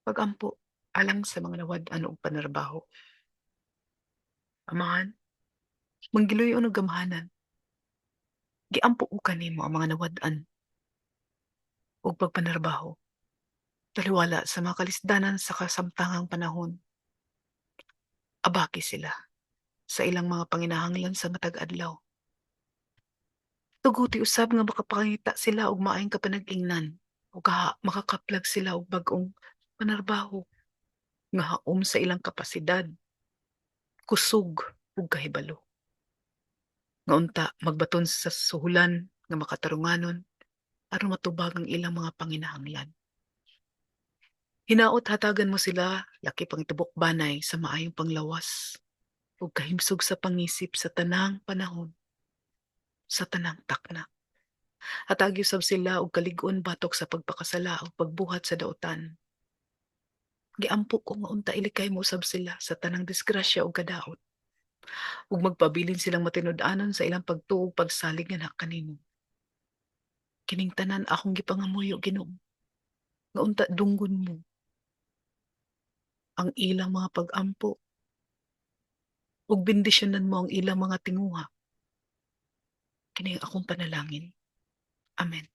pagampo alang sa mga nawad-an og panarbaho. Amahan, manggiloy-on og gamhanan, giampo ko kanimo ang mga nawad-an ug pagpanarbaho taliwala sa mga kalisdanan sa kasamtangang panahon. Abaki sila sa ilang mga panginahanglan sa matag adlaw. Tuguti usab nga makapangita sila og maayong kapanag-ingnan o makakaplag sila og bag-ong panarbaho nga haom sa ilang kapasidad, kusog ug kahibalo. Nga unta magbaton sa suhulan nga makatarunganon aron matubag ang ilang mga panginahanglan. Hinaot hatagan mo sila laki pang tibok banay sa maayong panglawas ug kahimsog sa pangisip sa tanang panahon, sa tanang takna. Hatag usab sila og kalig-on batok sa pagpakasala ug pagbuhat sa dautan. Giampo ko nga unta ilikay mo usab sila sa tanang disgrasya ug kadaot ug magpabilin silang matinud-anon sa ilang pagtuo ug pagsalig nga naa kanimo. Kining tanan akong gipangamuyo Ginoo, nga unta dunggon mo ang ilang mga pag-ampo ug bendisyonan mo ang ilang mga tinguha. Kini ang akong panalangin. Amen.